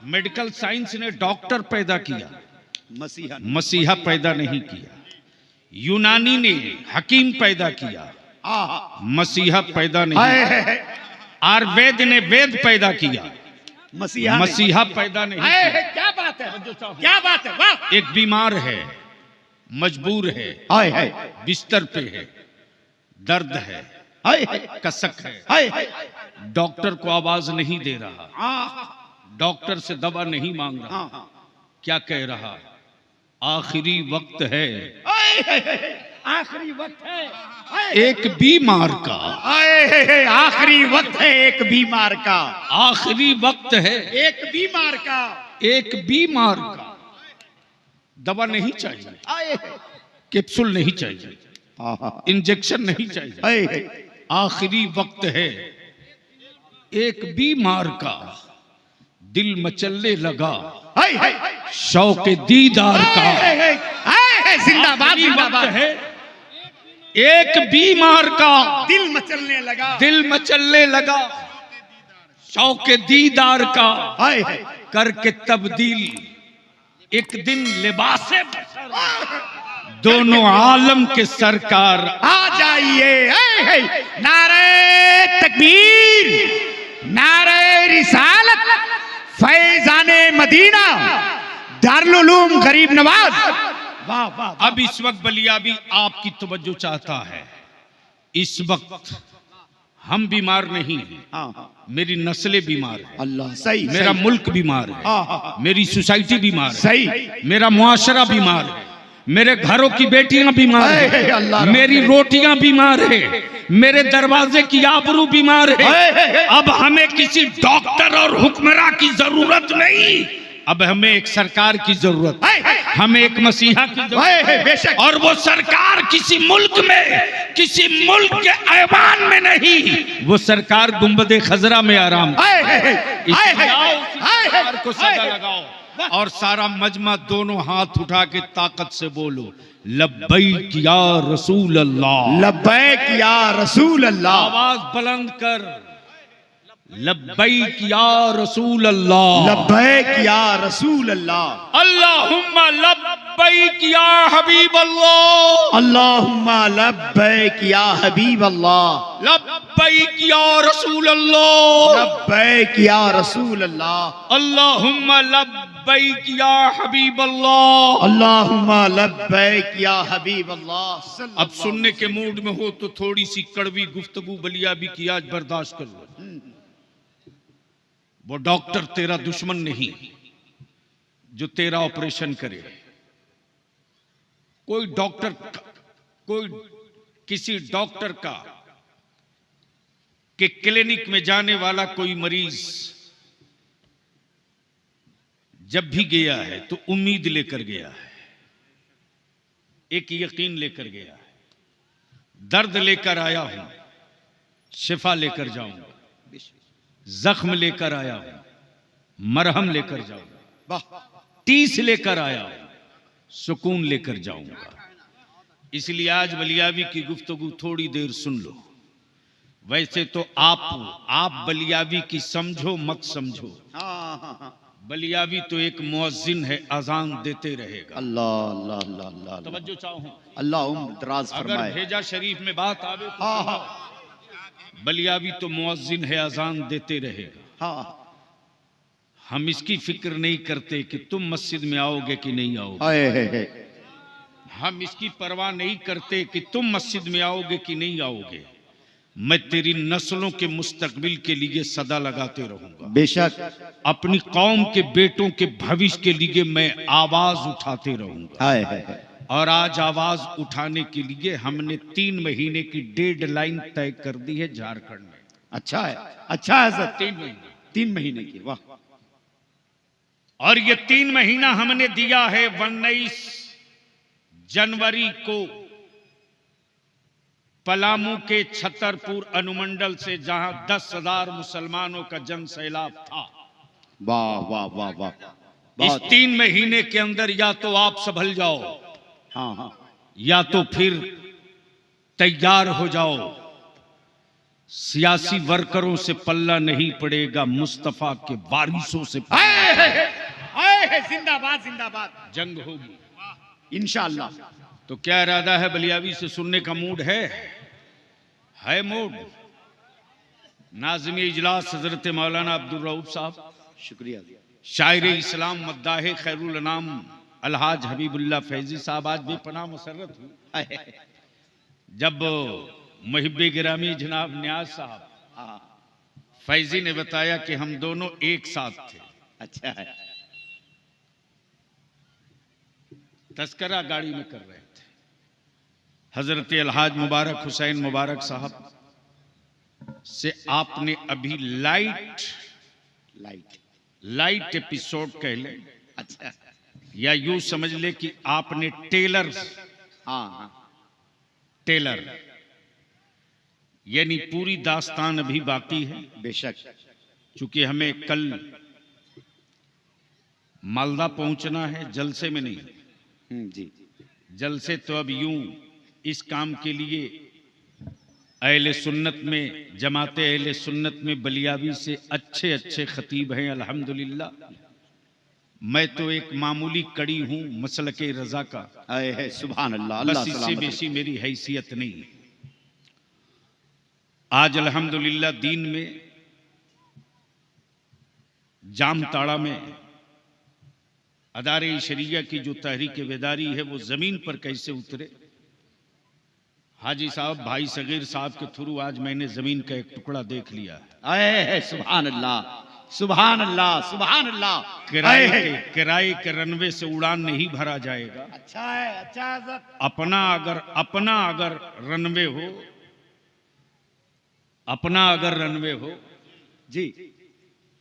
Medical science ने doctor पैदा किया, मसीहा पैदा नहीं किया। यूनानी ने हकीम पैदा किया, मसीहा पैदा नहीं। आयुर्वेद ने वेद पैदा किया, मसीहा पैदा नहीं किया। क्या बात है, क्या बात है, वाह। एक बीमार है, मजबूर है, बिस्तर पे है, दर्द है, कसक है, डॉक्टर को आवाज नहीं दे रहा, डॉक्टर से दवा नहीं मांग रहा, क्या कह रहा? आखिरी वक्त है, आखिरी वक्त है एक बीमार का, आखिरी वक्त है एक बीमार का, आखिरी वक्त है एक बीमार का, एक बीमार का। दवा नहीं चाहिए, कैप्सूल नहीं चाहिए, इंजेक्शन नहीं चाहिए, आखिरी वक्त है एक बीमार का। दिल मचलने लगा शौक दीदार का, जिंदाबाद जिंदाबाद है एक बीमार का। दिल मचलने लगा, दिल मचलने लगा शौक दीदार का। करके तब्दील एक दिन लिबासे दोनों आलम के सरकार आ जाइए। नारे तकबीर, नारे रिसालत, फैजाने मदीना, दारुल उलूम गरीब नवाज। वाह वाह। अब इस वक्त बलियाबी आपकी तवज्जो चाहता है। इस वक्त हम बीमार नहीं हैं, मेरी नस्लें बीमार है, अल्लाह सही, मेरा मुल्क बीमार है, मेरी सोसाइटी बीमार है, सही, मेरा मुआशरा बीमार है, मेरे घरों की बेटियां बीमार है, मेरी रोटियां बीमार है, मेरे दरवाजे की आबरू बीमार है। अब हमें किसी डॉक्टर और हुक्मरां की जरूरत नहीं, अब हमें एक सरकार की जरूरत है, हमें एक मसीहा की जरूरत है। और वो सरकार किसी मुल्क में, किसी मुल्क के ऐवान में नहीं, वो सरकार गुंबदे खजरा में आराम। सरकार को सदा लगाओ और सारा मजमा दोनों हाथ उठा के ताकत से बोलो, लब्बैक या रसूल अल्लाह, लब्बैक या रसूल अल्लाह। आवाज बुलंद कर, लब्बैक या रसूल अल्लाह, लब्बैक या रसूल अल्लाह। अल्लाहुम्मा लब्बैक या हबीब अल्लाह, अल्लाहुम्मा लब्बैक या हबीब अल्लाह, लब्बैक या रसूल अल्लाह, लब्बैक या रसूल अल्लाह, अल्लाहुम्मा लब्बैक या हबीब अल्लाह, अल्लाहुम्मा लब्बैक या हबीब अल्लाह। अब सुनने के मूड में हो तो थोड़ी सी कड़वी गुफ्तगू बलियाबी की आज बर्दाश्त कर लो। वो डॉक्टर तेरा दुश्मन नहीं जो तेरा ऑपरेशन करे। कोई डॉक्टर, कोई किसी डॉक्टर का के क्लिनिक में जाने वाला कोई मरीज जब भी गया है तो उम्मीद लेकर गया है, एक यकीन लेकर गया है, दर्द लेकर आया हूं, शिफा लेकर जाऊंगा, जख्म लेकर आया हूं, मरहम लेकर जाऊंगा, टीस लेकर आया हूं, सुकून लेकर जाऊंगा। इसलिए आज बलियाबी की गुफ्तगू थोड़ी देर सुन लो। वैसे तो आप बलियाबी की समझो मत समझो, बलियाबी तो एक मुअज्जिन है, अजान देते रहेगा। अल्लाह अल्लाह अल्लाह अल्लाह, तवज्जो चाहो, अल्लाह उम्र दराज फरमाए। अगर भेजा शरीफ में बात आवे तो बलियाबी तो मुअज्जिन है, अजान देते रहेगा। हम इसकी फिक्र नहीं करते कि तुम मस्जिद में आओगे कि नहीं आओगे, हम इसकी परवाह नहीं करते कि तुम मस्जिद में आओगे कि नहीं आओगे। मैं तेरी नस्लों के मुस्तकबिल के लिए सदा लगाते रहूंगा, बेशक अपनी कौम के बेटों के भविष्य के लिए मैं आवाज उठाते रहूंगा। और आज आवाज उठाने के लिए हमने 3 महीने की डेडलाइन तय कर दी है झारखंड में। अच्छा है, अच्छा है सर। 3 महीने की, वाह। और ये 3 महीना हमने दिया है 19 जनवरी को पलामू के छतरपुर अनुमंडल से, जहां 10,000 मुसलमानों का जन सैलाब था। वाह वाह वाह वाह। इस 3 महीने के अंदर या तो आप संभल जाओ, हाँ, या या तो फिर तैयार हो जाओ। सियासी वर्करों से पल्ला नहीं पड़ेगा, मुस्तफा के वारिसों से जिंदाबाद जिंदाबाद। जंग होगी इंशाअल्लाह। तो क्या इरादा है? बलियावी से सुनने का मूड है मूड? नाज़िम इजलास हजरत मौलाना अब्दुल रऊफ साहब, शुक्रिया। शायर इस्लाम मद्दाह खैरुल अनाम अलहाज हबीबुल्लाह फैजी साहब आज बेपनाह मसरत हुई जब मुहिब्बे गिरामी जनाब न्याज साहब फैजी ने बताया कि हम दोनों एक साथ थे। अच्छा है। तस्करा गाड़ी में कर रहे थे। हजरत अलहाज मुबारक हुसैन मुबारक साहब से आपने अभी लाइट एपिसोड कह ले, अच्छा, या यूं समझ ले कि आपने टेलर यानी पूरी दास्तान अभी बाकी है। बेशक। चूंकि हमें कल मालदा पहुंचना है, जलसे में नहीं। जी। जलसे तो अब यूं इस काम के लिए अहले सुन्नत में, जमाते अहले सुन्नत में बलियावी से अच्छे अच्छे खतीब हैं अल्हम्दुलिल्लाह। मैं तो एक मामूली कड़ी हूं मसलके रजा का। सुभान अल्लाह। बस इससे बेसी मेरी हैसियत नहीं। आज अल्हम्दुलिल्लाह दीन में जामताड़ा में अदारे शरिया की जो तहरीक बेदारी है वो जमीन पर कैसे उतरे। हाजी साहब भाई सगीर साहब के थ्रू आज मैंने जमीन का एक टुकड़ा देख लिया है। सुभान अल्लाह सुभान अल्लाह सुभान अल्लाह। किराए के रनवे से उड़ान नहीं भरा जाएगा। अच्छा है, अच्छा है। अपना अगर रनवे हो, अपना अगर रनवे हो जी,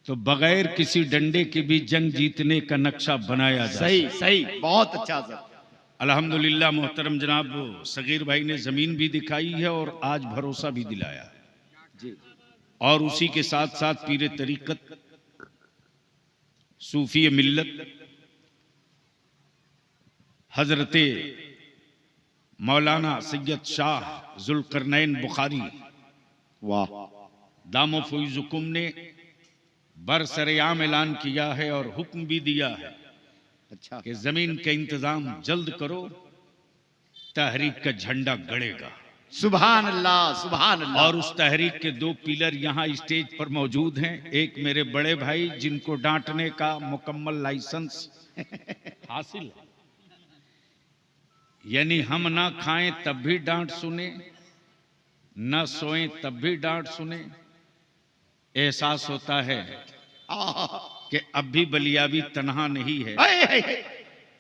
तो बगैर किसी डंडे के भी जंग जीतने का नक्शा बनाया जाए। सही सही, बहुत अच्छा सर। अल्हम्दुलिल्लाह मोहतरम जनाब सगीर भाई ने जमीन भी दिखाई है और आज भरोसा भी दिलाया जी। और उसी के साथ साथ पीरे तरीकत सूफी मिल्लत हजरते मौलाना सैयद शाह जुल्करनैन बुखारी वाह दामो फुइजुकुम ने बरसरेआम ऐलान किया है और हुक्म भी दिया है अच्छा कि जमीन का इंतजाम जल्द करो, तहरीक का झंडा गड़ेगा। सुभान अल्लाह सुभान अल्लाह। और उस तहरीक के दो पिलर यहाँ स्टेज पर मौजूद हैं। एक मेरे बड़े भाई जिनको डांटने का मुकम्मल लाइसेंस हासिल है, यानी हम ना खाएं तब भी डांट सुने, न सोएं तब भी डांट सुने। एहसास होता है कि अब भी बलियावी तन्हा नहीं है,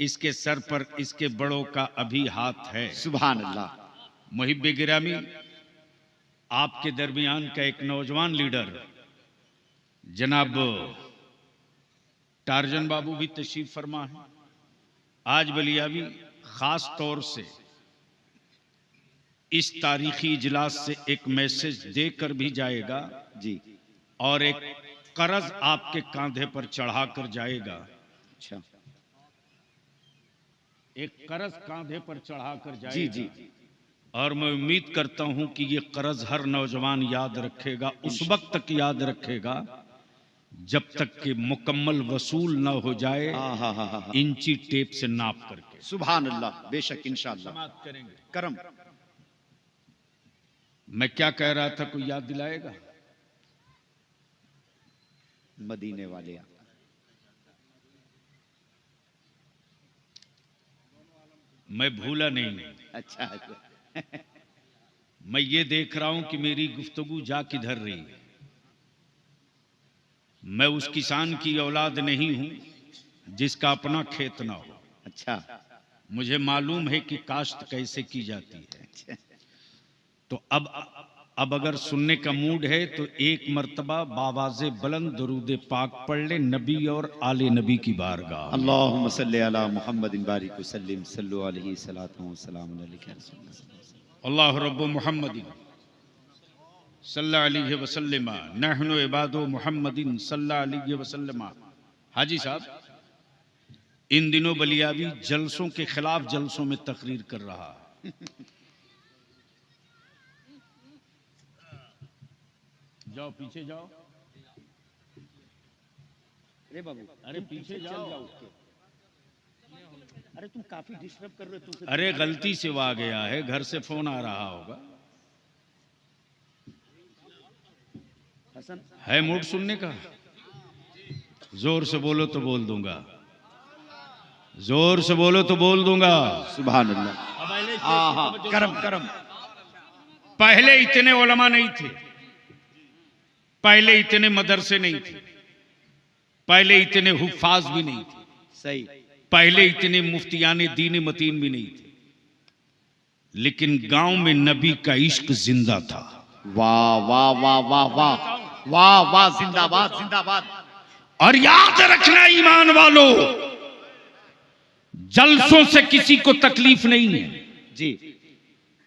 इसके सर पर इसके बड़ों का अभी हाथ है। सुभान अल्लाह। मुहिब्बे गिरामी, आपके दरमियान का एक नौजवान लीडर जनाब टार्जन बाबू भी तशरीफ फरमा है। आज बलियावी खास तौर से इस तारीखी इजलास से एक मैसेज देकर भी जाएगा जी, और एक कर्ज आपके कांधे पर चढ़ाकर जाएगा। अच्छा, एक कर्ज कांधे पर चढ़ाकर जाएगा। जी जी। और मैं उम्मीद करता हूं कि ये कर्ज हर नौजवान याद रखेगा, उस वक्त तक याद रखेगा जब तक कि मुकम्मल वसूल ना हो जाए, इंची टेप से नाप करके। सुभान अल्लाह। बेशक इंशाअल्लाह समाप्त करेंगे। करम। मैं क्या कह रहा था, कोई याद दिलाएगा? मदीने वाले मैं भूला नहीं। अच्छा मैं ये देख रहा हूं कि मेरी गुफ्तगू जा किधर रही। मैं उस किसान की औलाद नहीं हूं जिसका अपना खेत ना हो। अच्छा, मुझे मालूम है कि काश्त कैसे की जाती है। अच्छा। तो अब अगर सुनने का मूड है तो एक मर्तबा बावाज़े बुलंद दरूद पाक पढ़ ले नबी और आले नबी की बारगाह। अल्लाहुम्मा सल्ली अला मुहम्मदिन बारिक वसल्लिम सल्लु अलैहि सलातु व सलाम अलैका अल्लाह रब्बु मुहम्मदिन सल्लल्लाहु अलैहि वसल्लम नहनु इबादु मुहम्मदिन सल्लल्लाहु अलैहि वसल्लम। हाजी साहब, इन दिनों बलियावी जलसों के खिलाफ जलसों में तकरीर कर रहा है। जाओ पीछे जाओ, अरे बाबू, अरे पीछे जाओ। अरे तुम काफी डिस्टर्ब कर रहे हो तुमसे। अरे गलती से वो आ गया है, घर से फोन आ रहा होगा। हसन, है मूड सुनने का? जोर से बोलो तो बोल दूंगा, जोर से बोलो तो बोल दूंगा। सुभान अल्लाह। हाँ हाँ, करम करम। पहले इतने उलमा नहीं थे, पहले इतने मदरसे नहीं थे, पहले इतने हुफ्फाज भी नहीं थे, सही। पहले इतने मुफ्तियाने दीन मतीन भी नहीं थे, लेकिन गांव में नबी का इश्क जिंदा था। वाह वाह वाह वाह वाह वाह वाह, जिंदाबाद जिंदाबाद। और याद रखना ईमान वालों, जलसों से किसी को तकलीफ नहीं है जी,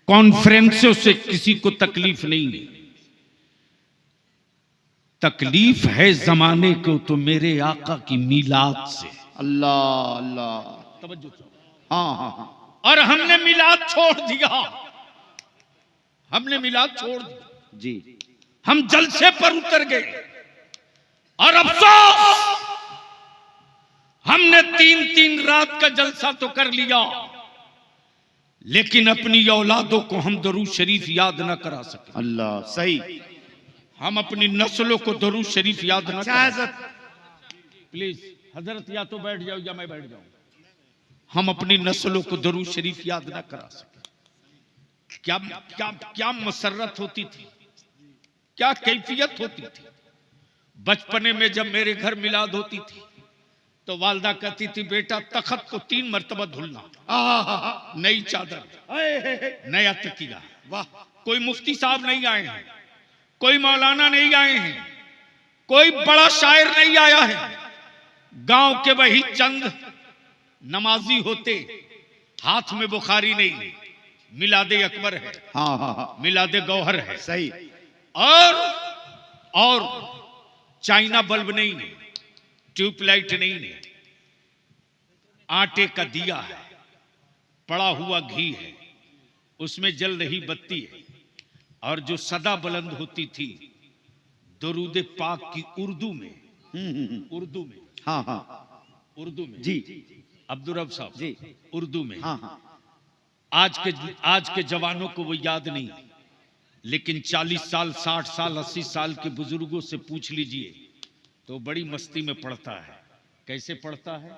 कॉन्फ्रेंसों से किसी को तकलीफ नहीं है, तकलीफ है जमाने को तो मेरे आका की मीलाद से। अल्लाह अल्लाह। तवज्जो। हाँ हाँ हाँ, और हमने मिलाद छोड़ दिया, हमने मिलाद छोड़ दिया, जी। हम जलसे पर उतर गए। और अफसोस, हमने 3-3 रात का जलसा तो कर लिया, लेकिन अपनी औलादों को हम दरूद शरीफ याद ना करा सके। अल्लाह, सही। हम अपनी नस्लों को दरूद शरीफ याद ना करा इजाजत। सके। प्लीज हजरत या तो बैठ जाओ या मैं बैठ जाऊं। हम अपनी नस्लों को दरूद शरीफ याद ना करा सके। क्या क्या क्या मसरत होती थी, क्या कैफियत होती थी। बचपने में जब मेरे घर मिलाद होती थी तो वालदा कहती थी, बेटा तखत को 3 मरतबा धुलना, नई चादर, नया तकिया। वाह, कोई मुफ्ती साहब नहीं आए हैं, कोई मौलाना नहीं आए हैं, कोई बड़ा शायर नहीं आया है, गांव के वही चंद नमाजी होते, हाथ में बुखारी नहीं, मिलादे अकबर है, हाँ हाँ हाँ, मिलादे गौहर है, सही। और चाइना बल्ब नहीं है, ट्यूबलाइट नहीं है, आटे का दिया है, पड़ा हुआ घी है, उसमें जल रही बत्ती है, और जो सदा बुलंद होती थी दरूद पाक की उर्दू में, उर्दू में, हाँ हाँ, उर्दू में जी अब्दुल रब साहब जी, उर्दू में। हाँ हाँ, आज के जवानों को वो याद नहीं, लेकिन 40 साल 60 साल 80 साल के बुजुर्गों से पूछ लीजिए तो बड़ी मस्ती में पढ़ता है। कैसे पढ़ता है,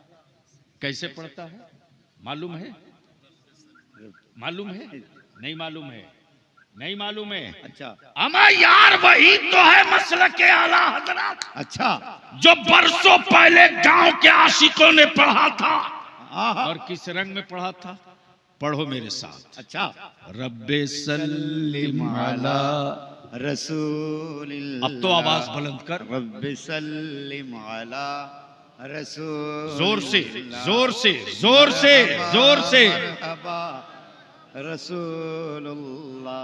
कैसे पढ़ता है मालूम है? मालूम है? नहीं मालूम है, नहीं मालूम है। अच्छा अमा यार, वही तो है मसलक के आला हजरत, अच्छा, जो बरसों पहले गांव के आशिकों ने पढ़ा था। हाँ हाँ, और किस रंग में पढ़ा था? पढ़ो मेरे साथ। अच्छा। रब्बे सल्लिम अला, रसूल, अब तो आवाज बुलंद कर, रब्बि सल्लिम अला रसूल, जोर से जोर से जोर से जोर से, मरहबा रसूलुल्लाह,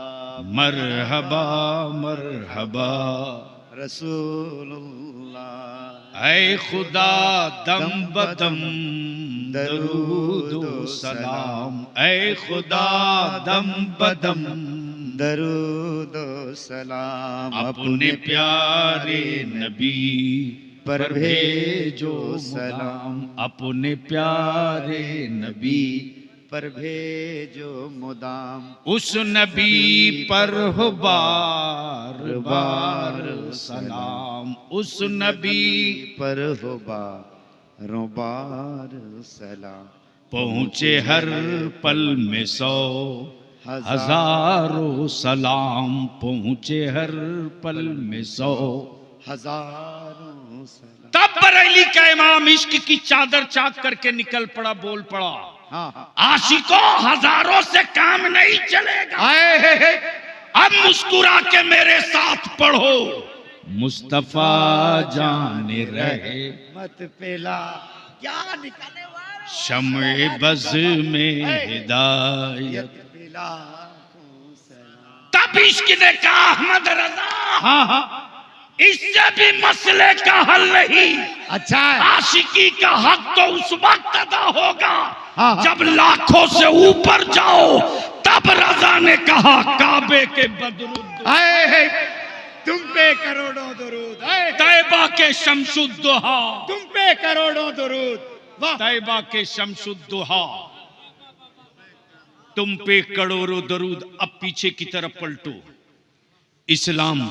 मरहबा मरहबा रसूलुल्लाह, ऐ खुदा दम बदम दरूद व सलाम, ऐ खुदा दम बदम दरूद व सलाम, अपने प्यारे नबी पर भेजो सलाम, अपने प्यारे नबी पर भेजो मुदाम, उस नबी पर हो बार बार सलाम, उस नबी पर हो बारों बार सलाम, पहुँचे हर पल में 100 हजारों सलाम, पहुँचे हर पल में 100 हजारों सलाम। तब बरेली का इमाम इश्क की चादर चाक करके निकल पड़ा, बोल पड़ा, हाँ हाँ, आशिकों हजारों से काम नहीं चलेगा, अब मुस्कुरा के मेरे साथ पढ़ो, मुस्तफा जाने रहे मत पेला क्या निकले शम्ए बज़ में हिदायत। पेला। तब इश्क ने कहा, अहमद रजा, हाँ हाँ, इससे भी मसले का हल नहीं, अच्छा है। आशिकी का हक तो उस वक्त अदा होगा हाँ, हाँ। जब लाखों से ऊपर जाओ। तब रजा ने कहा, काबे के बदरुद्द, तुम पे करोड़ों दुरूद, हाय तैबा के शमसुद्दोहा, तुम पे करोड़ों दुरूद। वाह तैबा के शमसुद्दोहा, तुम पे करोड़ों दरूद। अब पीछे की तरफ पलटो। इस्लाम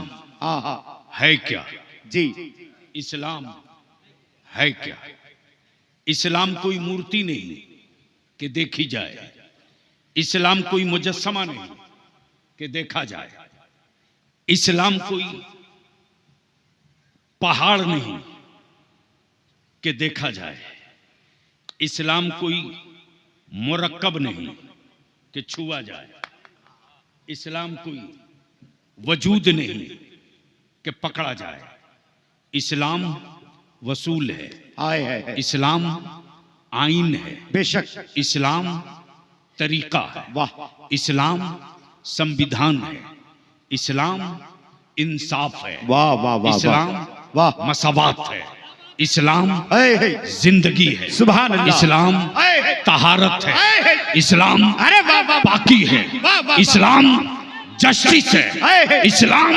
आहा है क्या? जी इस्लाम है क्या? इस्लाम कोई मूर्ति नहीं कि देखी जाए, इस्लाम कोई मुजस्समा नहीं कि देखा जाए, इस्लाम कोई पहाड़ नहीं कि देखा जाए, इस्लाम कोई मुरक्कब नहीं कि छुआ जाए, इस्लाम कोई वजूद नहीं कि पकड़ा जाए। इस्लाम वसूल है, आए है इस्लाम आइन है, बेशक। इस्लाम तरीका है, वाह इस्लाम संविधान है, इस्लाम इंसाफ है, वाह वाह वाह इस्लाम वाह मसावात है, इस्लाम हाय हाय जिंदगी है, सुभान अल्लाह। इस्लाम हाय हाय तहारत है, हाय हाय इस्लाम अरे वाह वाह पाकी है, वाह वाह वाह। इस्लाम जस्टिस हाय है, हाय इस्लाम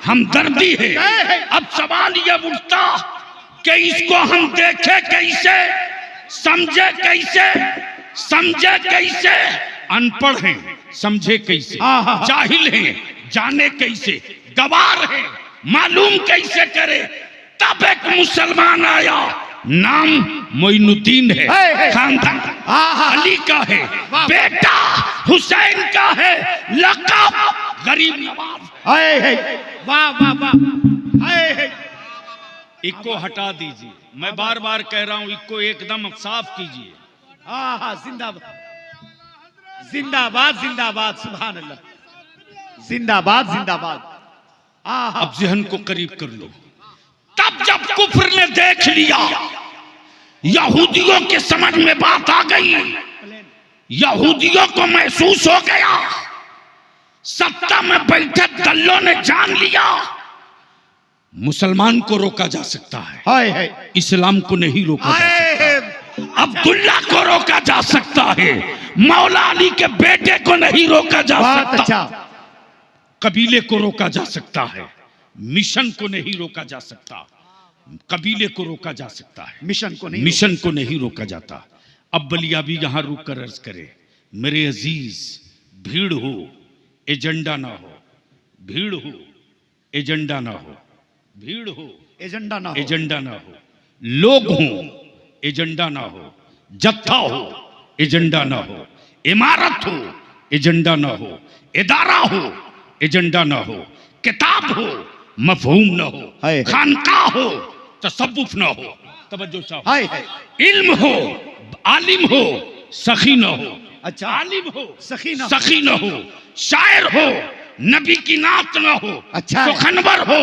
हमदर्दी है। हाय हाय। अब सवाल यह उठता कि इसको हम देखे कैसे, समझे कैसे, समझे कैसे? अनपढ़ हैं समझे कैसे, आहा। जाहिल हैं जाने कैसे, गवार हैं मालूम कैसे करे? तब एक मुसलमान आया, नाम मोइनुद्दीन है, हाय हाय। खानदान आहा। अली का है, वाह। बेटा हुसैन का है, लक़ब गरीब नवाज। हाय हाय वाह वाह वाह हाय हाय। इको हटा दीजिए, मैं बार बार कह रहा हूं, इको एकदम साफ कीजिए। आहा जिंदाबाद जिंदाबाद जिंदाबाद सुभान अल्लाह जिंदाबाद जिंदाबाद। आहा अब जहन को करीब कर लो। तब जब कुफ्र ने देख लिया, यहूदियों के समझ में बात आ गई, यहूदियों को महसूस हो गया, सत्ता में बैठे दल्लों ने जान लिया, मुसलमान को रोका जा सकता है, हाय हाय इस्लाम को नहीं रोका जा हाय सकता, हाय। अब्दुल्ला को रोका जा सकता है, मौला अली के बेटे को नहीं रोका जा बहुत सकता, अच्छा कबीले को रोका जा सकता है, मिशन को नहीं रोका जा सकता, कबीले को रोका जा सकता है, मिशन को नहीं मिशन को नहीं रोका जाता। अब बलिया भी यहां रुक कर अर्ज करे, मेरे अजीज, भीड़ हो एजेंडा ना हो, भीड़ हो एजेंडा ना हो, भीड़ हो एजेंडा ना हो एजेंडा ना हो, लोग हो एजेंडा ना हो, जत्था हो एजेंडा ना हो, इमारत हो एजेंडा ना हो, इदारा हो एजेंडा ना हो, किताब हो मफहूम ना हो, हाय। खानका हो तसव्वुफ ना हो, तवज्जो चाहो, हाय हाय। इल्म हो आलिम हो सखी ना हो, अच्छा आलिम हो सखी ना हो। सखी ना हो, शायर हो नबी की नात ना हो, अच्छा है। सुखनवर हो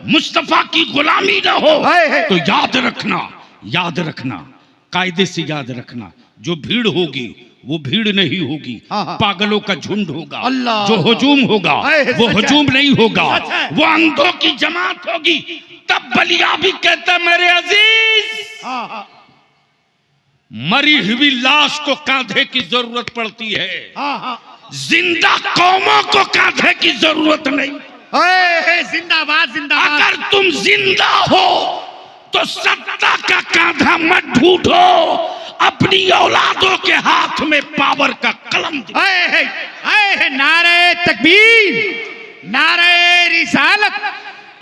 मुस्तफा की गुलामी ना हो, हाय हाय। तो याद रखना कायदे से याद रखना, जो भीड़ होगी वो भीड़ नहीं होगी, हाँ, हाँ। पागलों का झुंड होगा, अल्लाह। जो हुजूम होगा हाय, वो सच है। हुजूम नहीं होगा, सच है। वो अंधों की जमात होगी। तब बलिया भी कहता, मेरे अजीज, हाँ हाँ मरी हुई लाश को कांधे की जरूरत पड़ती है, हाँ हाँ जिंदा कौमों को कांधे की जरूरत नहीं। हाय हाय। जिंदाबाद जिंदाबाद। अगर तुम जिंदा हो तो सत्ता का कांधा मत ढूंढो, अपनी औलादों के हाथ में पावर का कलम दो। हाय हाय हाय हाय। नारे तकबीर, नारे रिसालत,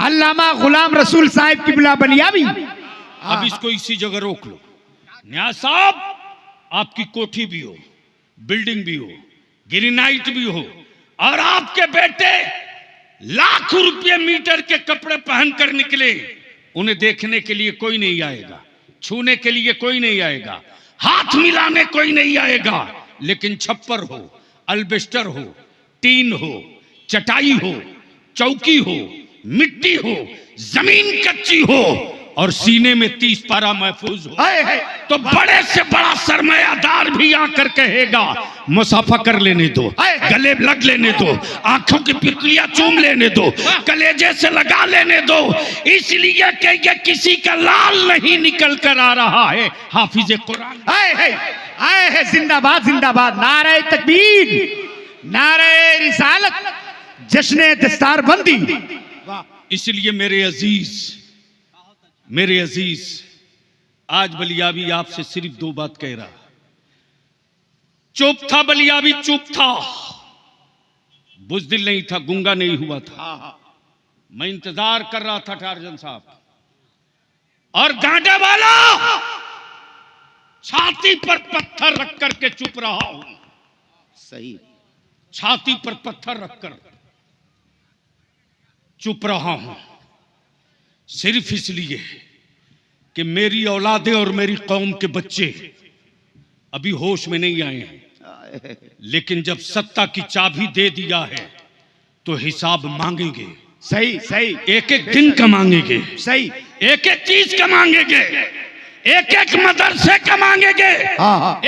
अल्लामा गुलाम रसूल साहिब किबला बलियावी। अब इसको इसी जगह रोक लो। न्याज साहब, आपकी कोठी भी हो, बिल्डिंग भी हो, ग्रेनाइट भी हो, और आपके बेटे लाखों रुपये मीटर के कपड़े पहनकर निकले, उन्हें देखने के लिए कोई नहीं आएगा, छूने के लिए कोई नहीं आएगा, हाथ मिलाने कोई नहीं आएगा, लेकिन छप्पर हो, अल्बेस्टर हो, टीन हो, चटाई हो, चौकी हो, मिट्टी हो, जमीन कच्ची हो और सीने में 30 पारा महफूज हो, हाय हाय। तो बड़े से बड़ा सरमायादार भी आकर कहेगा मुसाफा कर लेने दो, गले लग लेने दो, आंखों की पितलियां चूम लेने दो, कलेजे से लगा लेने दो, इसलिए कि ये किसी का लाल नहीं निकल कर आ रहा है, हाफिज कुरान। हाय हाय हाय हाय। जिंदाबाद जिंदाबाद। नारे तकबीर, नारे रिसालत, जश्न दस्तारबंदी। वाह। इसलिए मेरे अजीज आज बलियाबी आपसे सिर्फ दो बात कह रहा। चुप था बलियाबी, चुप था, बुज़दिल नहीं था, गुंगा नहीं हुआ था। मैं इंतजार कर रहा था टार्जन साहब, और गांडे वाला छाती पर पत्थर रख करके चुप रहा हूं। सही। छाती पर पत्थर रखकर चुप रहा हूं, सिर्फ इसलिए कि मेरी औलादे और मेरी कौम के बच्चे अभी होश में नहीं आए हैं। लेकिन जब सत्ता की चाबी दे दिया है तो हिसाब मांगेंगे। सही सही। एक एक दिन का मांगेंगे, सही। एक एक चीज का मांगेंगे, एक एक मदरसे का मांगेंगे,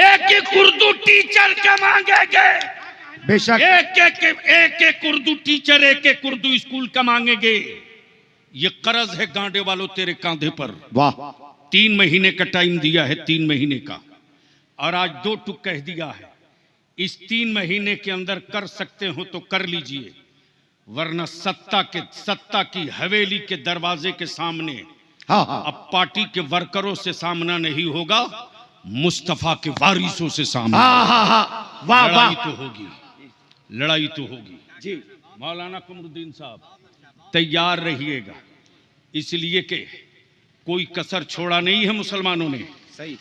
एक एक उर्दू टीचर का मांगेंगे, बेशक। एक एक उर्दू टीचर, एक एक उर्दू स्कूल का मांगेंगे। ये कर्ज है गांडे वालों तेरे कांधे पर। वाह। 3 महीने का टाइम दिया है, 3 महीने का, और आज 2 टुक कह दिया है। इस 3 महीने के अंदर कर सकते हो तो कर लीजिए, वरना सत्ता की हवेली के दरवाजे के सामने अब पार्टी के वर्करों से सामना नहीं होगा, मुस्तफा के वारिसों से सामना। वाह लड़ाई तो होगी, लड़ाई तो होगी जी। मौलाना कमरुद्दीन साहब तैयार रहिएगा, इसलिए कि कोई कसर छोड़ा नहीं है मुसलमानों ने। सही।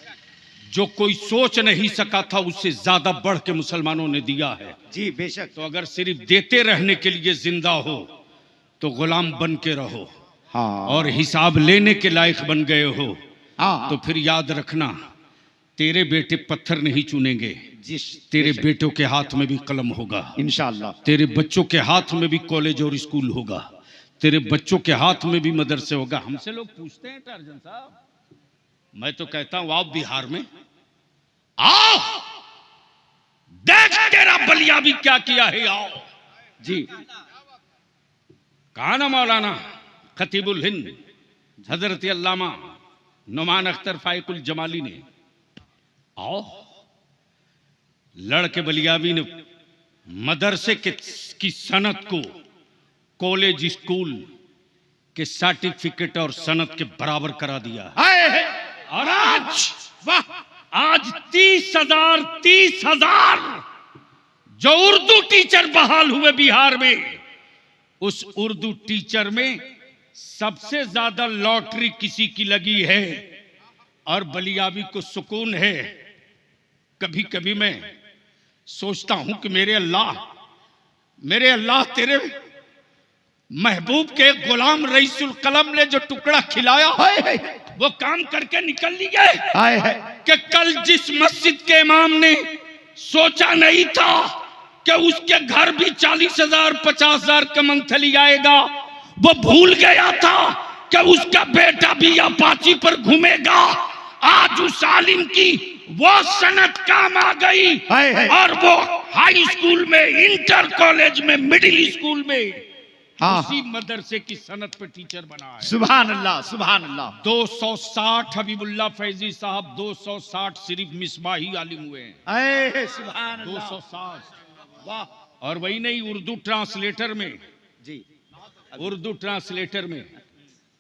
जो कोई सोच नहीं सका था उससे ज्यादा बढ़ के मुसलमानों ने दिया है। जी बेशक। तो अगर सिर्फ देते रहने के लिए जिंदा हो तो गुलाम बन के रहो, और हिसाब लेने के लायक बन गए हो तो फिर याद रखना, तेरे बेटे पत्थर नहीं चुनेंगे, तेरे बेटों के हाथ में भी कलम होगा इंशाअल्लाह। तेरे बच्चों के हाथ में भी कॉलेज और स्कूल होगा, तेरे बच्चों के हाथ में भी मदरसे होगा। हमसे लोग पूछते हैं टार्जन साहब, मैं तो कहता हूं आओ बिहार में, आओ देख तेरा बलियाबी क्या किया है, आओ जी। कहा ना मौलाना खतीबुल हिंद हजरत अल्लामा नुमान अख्तर फाइकुल जमाली ने, आओ लड़के बलियाबी ने मदरसे की सनत को कॉलेज स्कूल के सर्टिफिकेट और सनत के बराबर करा दिया। और आज 30,000 जो उर्दू टीचर बहाल हुए बिहार में, उस उर्दू टीचर में सबसे ज्यादा लॉटरी किसी की लगी है, और बलियाबी को सुकून है। कभी कभी मैं सोचता हूं कि मेरे अल्लाह तेरे महबूब के गुलाम रईसुल कलम ने जो टुकड़ा खिलाया वो काम करके निकल लिए कि कल जिस मस्जिद के इमाम ने सोचा नहीं था कि उसके घर भी 40,000 50,000 का मंथली आएगा, वो भूल गया था कि उसका बेटा भी अपाची पर घूमेगा। आज उस आलिम की वो सनत काम आ गई, और वो हाई स्कूल में, इंटर कॉलेज में, मिडिल स्कूल में उसी मदरसे की सनत पे टीचर बना है। सुभान अल्लाह, सुभान अल्लाह। 260 हबीबुल्लाह फैजी साहब 260 सिर्फ मिसबाही आलिम हुए हैं। सुभान अल्लाह। 260। वाह। और वही नहीं, उर्दू ट्रांसलेटर में जी, उर्दू ट्रांसलेटर में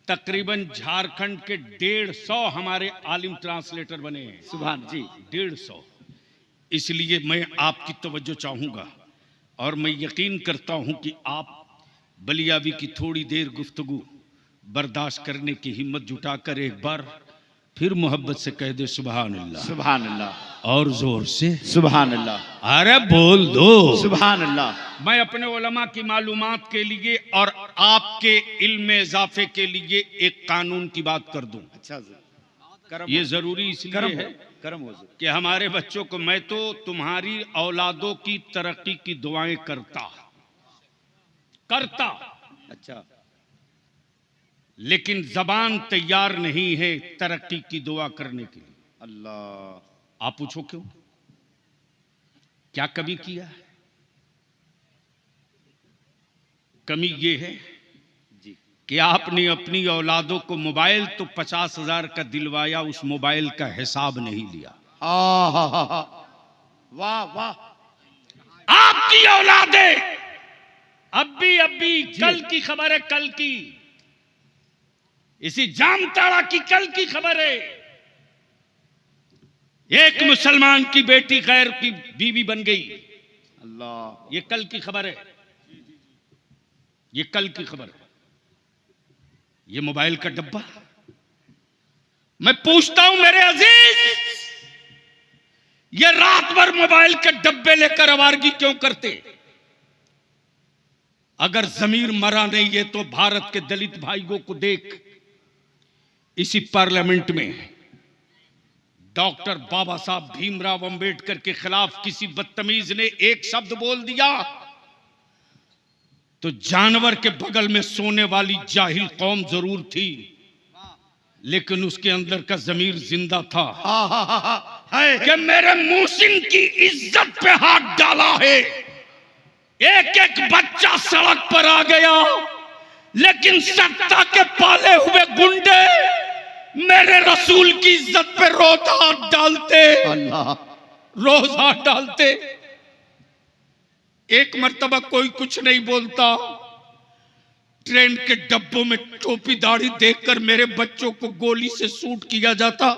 तकरीबन झारखंड के 150 हमारे आलिम ट्रांसलेटर बने हैं। सुभान जी। 150। इसलिए मैं आपकी तवज्जो चाहूंगा, और मैं यकीन करता हूं कि आप बलियाबी की थोड़ी देर गुफ्तगू बर्दाश्त करने की हिम्मत जुटाकर एक बार फिर मोहब्बत से कह दे सुभान अल्लाह। सुभान अल्लाह। और जोर से सुभान अल्लाह। अरे बोल दो सुभान अल्लाह। मैं अपने उलमा की मालूमात के लिए और आपके इल्म इजाफे के लिए एक कानून की बात कर दूं। अच्छा, ये जरूरी इसलिए है कि हमारे बच्चों को, मैं तो तुम्हारी औलादों की तरक्की की दुआएं करता, अच्छा, लेकिन जबान तैयार नहीं है तरक्की की दुआ करने के लिए। अल्लाह। आप पूछो क्यों? क्या कमी किया है? कमी ये है जी कि आपने अपनी औलादों को मोबाइल तो 50,000 का दिलवाया, उस मोबाइल का हिसाब नहीं लिया। वाह वाह। आपकी औलादे अभी कल की खबर है, कल की इसी जामताड़ा की कल की खबर है। एक मुसलमान की बेटी गैर की बीवी बन गई। अल्लाह, ये कल की खबर है, ये कल की खबर है। ये मोबाइल का डब्बा, मैं पूछता हूं मेरे अजीज, ये रात भर मोबाइल के डब्बे लेकर आवारगी क्यों करते? अगर जमीर मरा नहीं है तो भारत के दलित भाइयों को देख, इसी पार्लियामेंट में डॉक्टर बाबा साहब भीमराव अंबेडकर के खिलाफ किसी बदतमीज ने एक शब्द बोल दिया तो जानवर के बगल में सोने वाली जाहिल कौम जरूर थी, लेकिन उसके अंदर का जमीर जिंदा था कि मेरे मुहसिन की इज्जत पे हाथ डाला है। एक एक बच्चा सड़क पर आ गया, लेकिन सत्ता के पाले हुए गुंडे मेरे रसूल की इज्जत पे रोज हाथ डालते, अल्लाह, रोज हाथ डालते। एक मर्तबा कोई कुछ नहीं बोलता, ट्रेन के डब्बों में टोपी दाढ़ी देखकर मेरे बच्चों को गोली से शूट किया जाता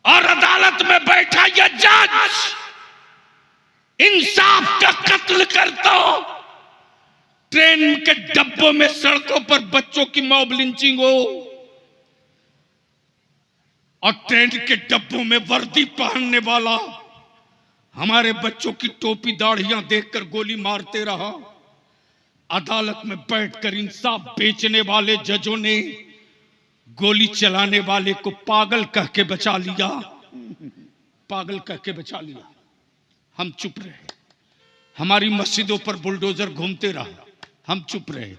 और अदालत में बैठा यह जज इंसाफ का कत्ल करता। ट्रेन के डब्बों में सड़कों पर बच्चों की मॉब लिंचिंग हो और ट्रेन के डब्बों में वर्दी पहनने वाला हमारे बच्चों की टोपी दाढ़ियां देखकर गोली मारते रहा। अदालत में बैठकर इंसाफ बेचने वाले जजों ने गोली चलाने वाले को पागल कह के बचा लिया, पागल कह के बचा लिया। हम चुप रहे। हमारी मस्जिदों पर बुलडोजर घूमते रहा, हम चुप रहे।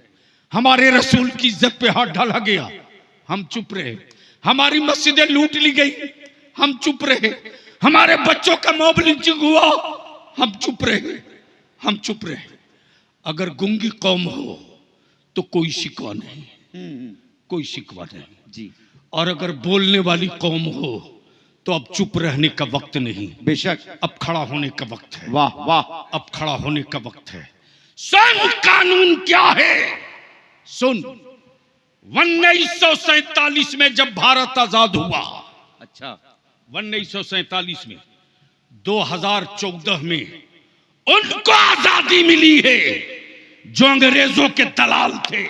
हमारे रसूल की इज्जत पे हाथ डाला गया, हम चुप रहे। हमारी मस्जिदें लूट ली गई, हम चुप रहे। हमारे बच्चों का मॉब लिंचिंग हुआ, हम चुप रहे, हम चुप रहे। अगर गुंगी कौम हो तो कोई शिकवा नहीं, कोई शिकवा नहीं जी। और अगर बोलने वाली कौम हो तो अब चुप रहने का वक्त नहीं, बेशक, अब खड़ा होने का वक्त है। वाह वाह, अब खड़ा होने का वक्त है। सुन कानून क्या है, सुन। 1947 में जब भारत आजाद हुआ, अच्छा, 1947 में, 2014 में उनको आजादी मिली है जो अंग्रेजों के दलाल थे।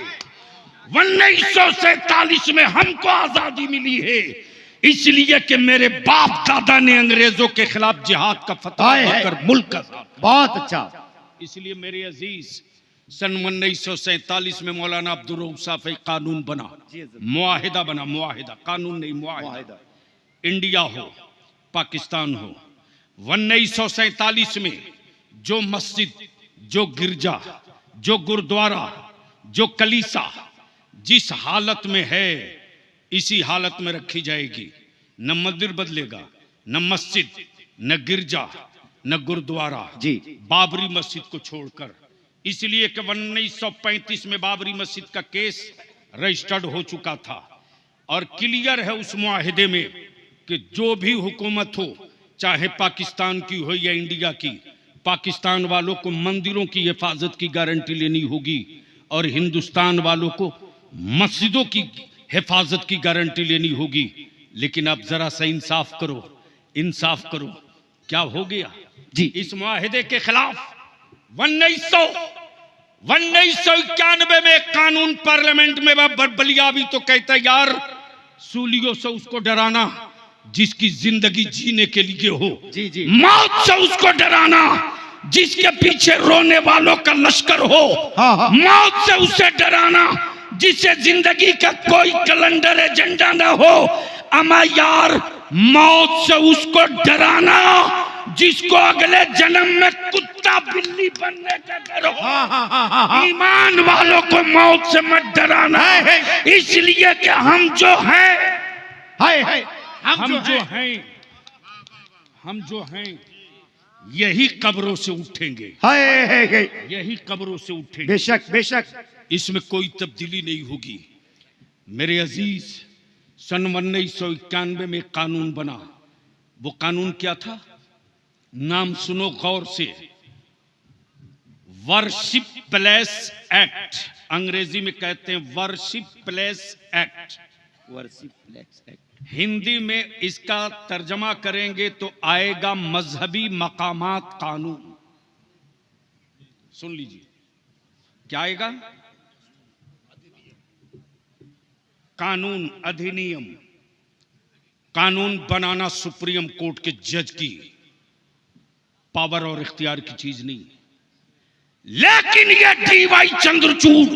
1947 में हमको आजादी मिली है इसलिए कि मेरे बाप दादा ने अंग्रेजों के खिलाफ जिहाद का फतवा देकर मुल्क आजाद। बहुत अच्छा। इसलिए मेरे अजीज, सन 1947 में मौलाना अब्दुल रऊफ साहब एक कानून बना, मुआहिदा बना, मुआहिदा, कानून नहीं मुआहिदा। इंडिया हो पाकिस्तान हो, 1947 में जो मस्जिद, जो गिरजा, जो गुरुद्वारा, जो कलीसा जिस हालत में है इसी हालत में रखी जाएगी। न मंदिर बदलेगा, न मस्जिद, न गिरजा, न गुरुद्वारा जी। बाबरी मस्जिद को छोड़कर। इसलिए कि 1935 में बाबरी मस्जिद का केस रजिस्टर्ड हो चुका था और क्लियर है उस मुआहिदे में कि जो भी हुकूमत हो, चाहे पाकिस्तान की हो या इंडिया की, पाकिस्तान वालों को मंदिरों की हिफाजत की गारंटी लेनी होगी और हिंदुस्तान वालों को मस्जिदों की हिफाजत की गारंटी लेनी होगी। लेकिन अब जरा सा इंसाफ करो, इंसाफ करो। क्या हो गया जी? इस मुआहिदे के खिलाफ 1991 में कानून पार्लियामेंट में बलियाबी तो कहता यार सूलियों से उसको डराना जिसकी जिंदगी जीने के लिए हो, जी जी, मौत से उसको डराना जिसके पीछे रोने वालों का लश्कर हो, हाँ हाँ, मौत से उसे डराना जिसे जिंदगी का कोई कैलेंडर एजेंडा न हो। अमा यार, मौत से उसको डराना जिसको अगले जन्म में कुत्ता बिल्ली बनने का डर हो। हाँ हाँ हाँ हाँ, ईमान वालों को मौत से मत डराना, इसलिए कि हम जो हैं, हाय हाय, हम जो हैं यही कब्रों से उठेंगे, हाय हाय हाय, यही कब्रों से उठेंगे। बेशक बेशक, इसमें कोई तब्दीली नहीं होगी। मेरे अजीज, सन 1991 में कानून बना। वो कानून क्या था? नाम सुनो गौर से, वर्शिप प्लेस एक्ट। अंग्रेजी में कहते हैं worship place act. Worship place act. Hindi में इसका तर्जमा करेंगे तो आएगा मजहबी मकामात कानून। सुन लीजिए क्या आएगा? कानून, अधिनियम। कानून बनाना सुप्रीम कोर्ट के जज की पावर और इख्तियार की चीज नहीं, लेकिन ये डीवाई चंद्रचूड़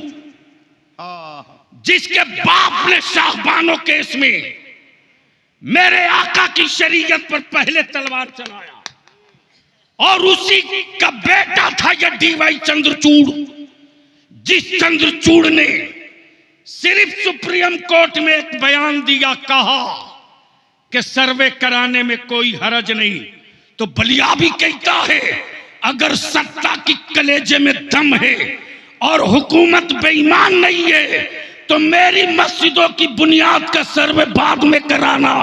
जिसके बाप ने शाहबानो केस में मेरे आका की शरीयत पर पहले तलवार चलाया और उसी का बेटा था यह डीवाई चंद्रचूड़, जिस चंद्रचूड़ ने सिर्फ सुप्रीम कोर्ट में एक बयान दिया, कहा कि सर्वे कराने में कोई हरज नहीं, तो बलिया भी कहता है अगर सत्ता की कलेजे में दम है और हुकूमत बेईमान नहीं है तो मेरी मस्जिदों की बुनियाद का सर्वे बाद में कराना,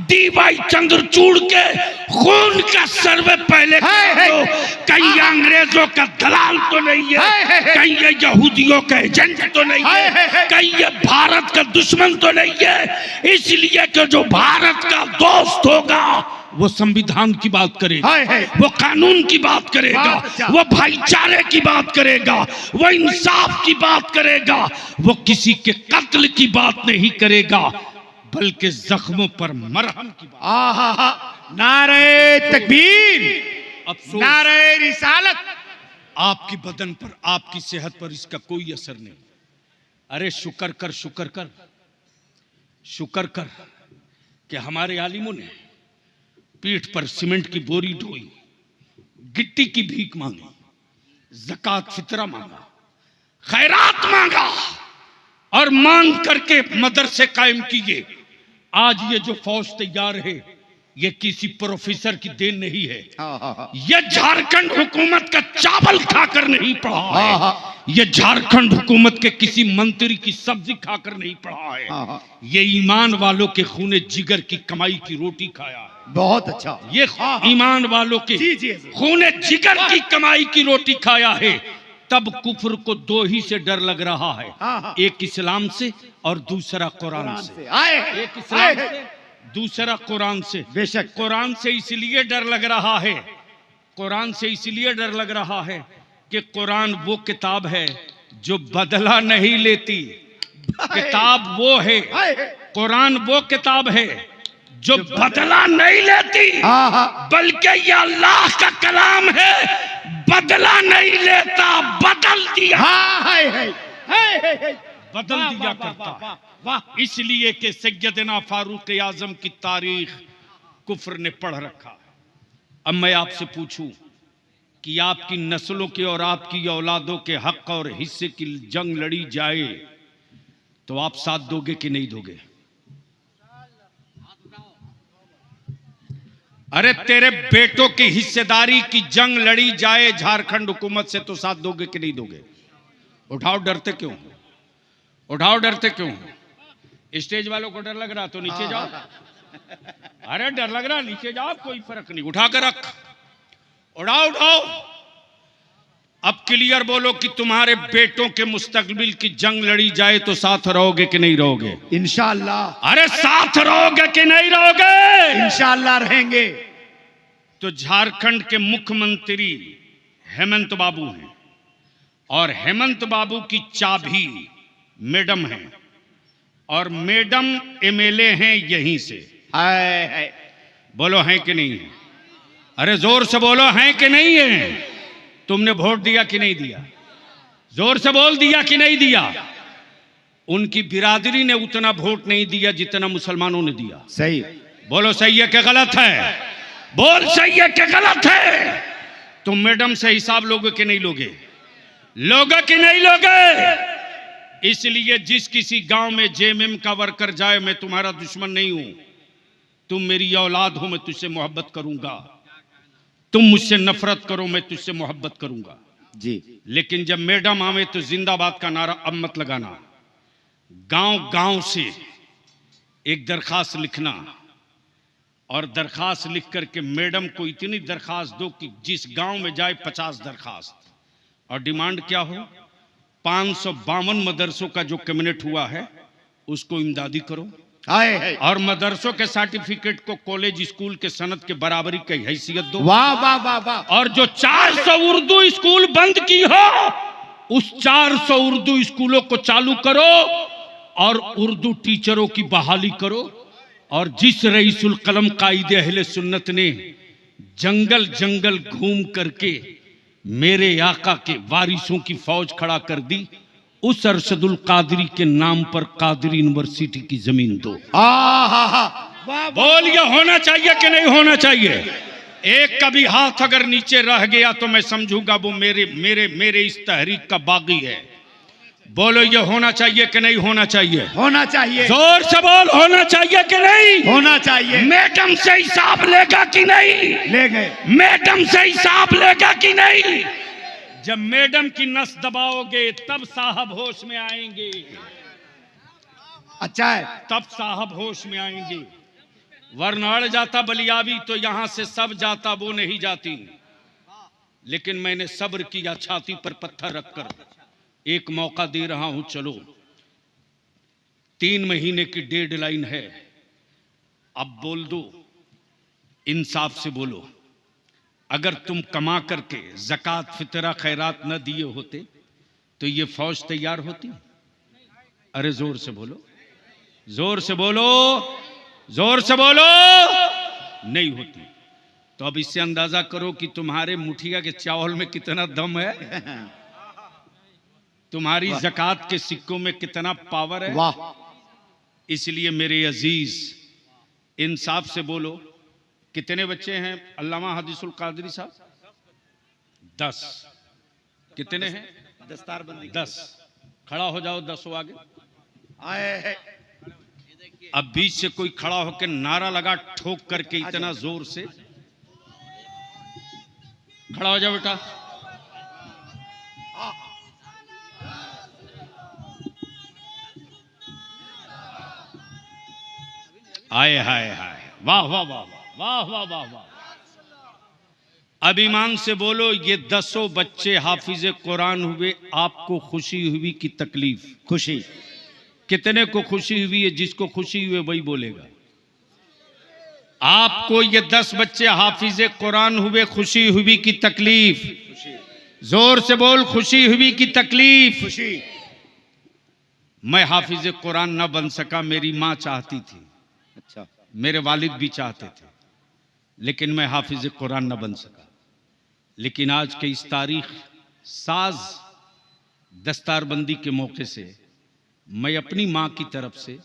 डीवाई चंद्रचूड़ के खून का सर्वे पहले करो। कहीं अंग्रेजों का दलाल तो नहीं है, कहीं ये यहूदियों का एजेंट तो नहीं है, कहीं ये भारत का दुश्मन तो नहीं है। इसलिए कि जो भारत का दोस्त होगा वो संविधान की बात करेगा, वो कानून की बात करेगा, वो भाईचारे की बात करेगा, वो इंसाफ की बात करेगा, वो किसी के कत्ल की बात नहीं करेगा बल्कि जख्मों पर मरहम की बात। नारे तकबीर, अफसोस नारे रिसालत। आपकी बदन पर, आपकी सेहत पर इसका कोई असर नहीं। अरे शुक्र कर, शुक्र कर, शुक्र कर कि हमारे आलिमों ने पीठ पर सीमेंट की बोरी ढोई, गिट्टी की भीख मांगी, ज़कात फितरा मांगा, खैरात मांगा और मांग करके मदरसे कायम किए। आज ये जो फौज तैयार है ये किसी प्रोफेसर की देन नहीं है, ये झारखंड हुकूमत का चावल खाकर नहीं पढ़ा है, ये झारखंड हुकूमत के किसी मंत्री की सब्जी खाकर नहीं पढ़ा है, ये ईमान वालों के खूने जिगर की कमाई की रोटी खाया है। बहुत अच्छा। ये ईमान वालों के खूने जिगर की कमाई की रोटी खाया है। तब कुफ्र को दो ही से डर लग रहा है, एक इस्लाम से और दूसरा कुरान से। एक इस्लाम से, दूसरा कुरान से। बेशक कुरान से इसलिए डर लग रहा है, कुरान से इसलिए डर लग रहा है कि कुरान वो किताब है जो बदला नहीं लेती। किताब वो है, कुरान वो किताब है जो बदला नहीं लेती, बल्कि ये अल्लाह का कलाम है, बदला नहीं लेता, बदल दिया, बदल दिया करता। इसलिए कि सैयदना फारूक आजम की तारीख कुफ्र ने पढ़ रखा। अब मैं आपसे पूछूं कि आपकी नस्लों के और आपकी औलादों के हक और हिस्से की जंग लड़ी जाए तो आप साथ दोगे कि नहीं दोगे? अरे तेरे बेटों की हिस्सेदारी की जंग लड़ी जाए झारखंड हुकूमत से तो साथ दोगे कि नहीं दोगे? उठाओ, डरते क्यों? उठाओ, डरते क्यों? स्टेज वालों को डर लग रहा तो नीचे जाओ। अरे डर लग रहा, नीचे जाओ, कोई फर्क नहीं, उठा कर रख, उठाओ उठाओ। अब क्लियर बोलो कि तुम्हारे बेटों के मुस्तकबिल की जंग लड़ी जाए तो साथ रहोगे कि नहीं रहोगे? इंशाअल्लाह। अरे साथ रहोगे कि नहीं रहोगे? इंशाअल्लाह रहेंगे। तो झारखंड के मुख्यमंत्री हेमंत बाबू हैं और हेमंत बाबू की चाबी मैडम है और मैडम एमएलए हैं यहीं से। बोलो हैं कि नहीं है? अरे जोर से बोलो, हैं कि नहीं है? तुमने वोट दिया कि नहीं दिया? जोर से बोल, दिया कि नहीं दिया? उनकी बिरादरी ने उतना वोट नहीं दिया जितना मुसलमानों ने दिया। सही बोलो, सही है कि गलत है? बोल, सही है कि गलत है? तुम मैडम से हिसाब लोगे कि नहीं लोगे? लोगे कि नहीं लोगे? इसलिए जिस किसी गांव में जेएमएम का वर्कर जाए, मैं तुम्हारा दुश्मन नहीं हूं, तुम मेरी औलाद हो, मैं तुझसे मोहब्बत करूंगा। तुम मुझसे नफरत करो, मैं तुझसे मोहब्बत करूंगा जी। लेकिन जब मैडम आवे तो जिंदाबाद का नारा अब मत लगाना। गांव गांव से एक दरखास्त लिखना और दरखास्त लिख करके मैडम को इतनी दरखास्त दो कि जिस गांव में जाए 50 दरखास्त। और डिमांड क्या हो? 552 मदरसों का जो कैबिनेट हुआ है उसको इमदादी करो, हाय हाय, और मदरसों के सर्टिफिकेट को कॉलेज स्कूल के सनद के बराबरी की हैसियत दो। वाह वाह वाह वाह, और जो 400 उर्दू स्कूल बंद की हो उस 400 उर्दू स्कूलों को चालू करो और उर्दू टीचरों की बहाली करो। और जिस रईसुल कलम कायदे अहले सुन्नत ने जंगल जंगल घूम करके मेरे आका के वारिसों की फौज खड़ा कर दी, उस अरशदुल कादरी के नाम पर कादरी यूनिवर्सिटी की जमीन दो। बोल, ये होना चाहिए कि नहीं होना चाहिए? एक का भी हाथ अगर नीचे रह गया तो मैं समझूंगा वो मेरे मेरे मेरे इस तहरीक का बागी है। बोलो, ये होना चाहिए कि नहीं होना चाहिए? होना चाहिए, जोर से बोल, होना चाहिए कि नहीं होना चाहिए। मैडम से हिसाब लेगा कि नहीं? ले गए, मैडम से हिसाब लेगा कि नहीं? जब मैडम की नस दबाओगे तब साहब होश में आएंगे, अच्छा है, तब साहब होश में आएंगे। वरना अड़ जाता बलियाबी तो यहां से सब जाता, वो नहीं जाती। लेकिन मैंने सब्र किया, छाती पर पत्थर रखकर एक मौका दे रहा हूं। चलो, 3 महीने की डेडलाइन है, अब बोल दो, इंसाफ से बोलो। अगर तुम कमा करके ज़कात फितरा खैरात न दिए होते तो ये फौज तैयार होती? अरे जोर से बोलो, जोर से बोलो, जोर से बोलो, नहीं होती। तो अब इससे अंदाजा करो कि तुम्हारे मुठिया के चावल में कितना दम है, तुम्हारी ज़कात के सिक्कों में कितना पावर है। वाह, इसलिए मेरे अजीज, इंसाफ से बोलो। कितने बच्चे हैं अल्लामा हदीसुल कादरी साहब? 10। कितने हैं? दस्तारबंदी 10। खड़ा हो जाओ, 10 हो आगे। आए, अब बीच से कोई खड़ा होकर नारा लगा ठोक करके इतना जोर से, खड़ा हो जाओ बेटा। आए हाय हाय, वाह वाह वाह वाह वाह वाह वाह। अब ईमान से बोलो, ये 10 बच्चे हाफिज कुरान हुए, आपको खुशी हुई कि तकलीफ? खुशी। कितने को खुशी हुई है? जिसको खुशी हुई वही बोलेगा। आपको ये 10 बच्चे हाफिज कुरान हुए, खुशी हुई कि तकलीफ? जोर से बोल, खुशी हुई कि तकलीफ? खुशी। मैं हाफिज कुरान न बन सका, मेरी मां चाहती थी, अच्छा, मेरे वालिद भी चाहते थे, लेकिन मैं हाफिज कुरान न बन सका। लेकिन आज के इस तारीख साज दस्तारबंदी के मौके से मैं अपनी माँ की तरफ से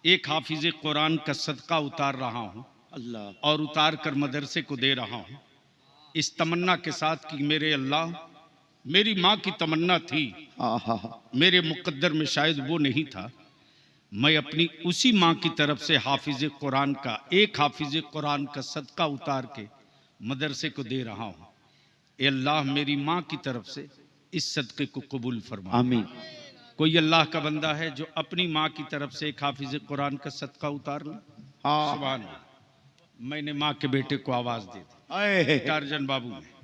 एक हाफिज कुरान का सदका उतार रहा हूँ, अल्लाह, और उतार कर मदरसे को दे रहा हूँ, इस तमन्ना के साथ कि मेरे अल्लाह, मेरी माँ की तमन्ना थी, मेरे मुकद्दर में शायद वो नहीं था, मैं अपनी उसी माँ की तरफ से हाफिज कुरान का, एक हाफिज कुरान का सदका उतार के मदरसे को दे रहा हूँ। ए अल्लाह, मेरी माँ की तरफ से इस सदके को कबूल फरमा। आमीन। कोई अल्लाह का बंदा है जो अपनी माँ की तरफ से एक हाफिज कुरान का सदका उतार ले? सुभान अल्लाह। मैंने माँ के बेटे को आवाज दे दी, टारजन बाबू ने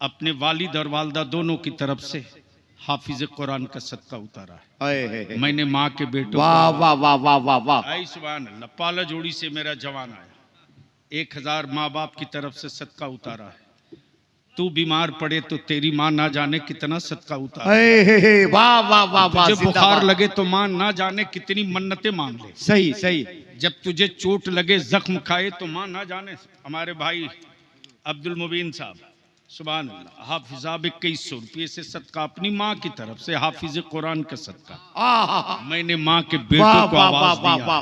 अपने वालिद और वालदा दोनों की तरफ से हाफिज कुरान का सदका उतारा है। मैंने माँ के बेटों वाह वाह वाह वाह वाह वाह। आई सुभान अल्लाह। पाला जोड़ी से मेरा जवान आया, 1000 माँ बाप की तरफ से सदका उतारा है। तू बीमार पड़े तो तेरी माँ ना जाने कितना सदका उतारे। वाह वाह वाह वाह। तुझे बुखार लगे तो माँ ना जाने कितनी मन्नतें मांग ले। सही सही। जब तुझे चोट लगे, जख्म खाए तो माँ ना जाने। हमारे भाई अब्दुल मुबीन साहब, सुभान अल्लाह, हाफिजा 2100 रुपये से सदका अपनी माँ की तरफ से, हाफिज कुरान का सदका। मैंने माँ के बेटों को आवाज दिया।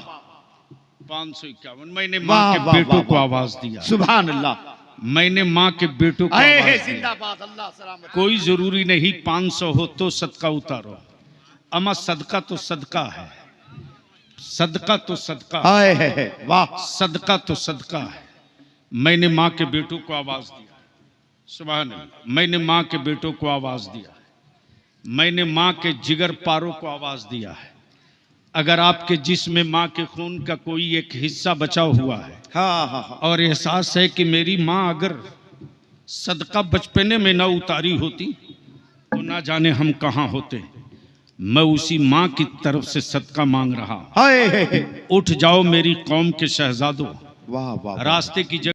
551। मैंने माँ के बेटों को आवाज दिया। सुभान अल्लाह। मैंने माँ के बेटों को आवाज दिया। जिंदाबाद, अल्लाह सलामत। कोई जरूरी नहीं 500 हो तो सदका उतारो, अमा सदका तो सदका है, सदका तो सदका है, वाह, सदका तो सदका है। मैंने माँ के बेटों को आवाज दिया। सुभान अल्लाह। मैंने माँ के बेटों को आवाज दिया, मैंने माँ के जिगर पारों को आवाज दिया है। अगर आपके जिस्म में माँ के खून का कोई एक हिस्सा बचा हुआ है, और एहसास है कि मेरी माँ अगर सदका बचपने में न उतारी होती तो ना जाने हम कहाँ होते। मैं उसी माँ की तरफ से सदका मांग रहा। हाय उठ जाओ मेरी कौम के शहजादों, वाह वाह वाह। रास्ते की जगह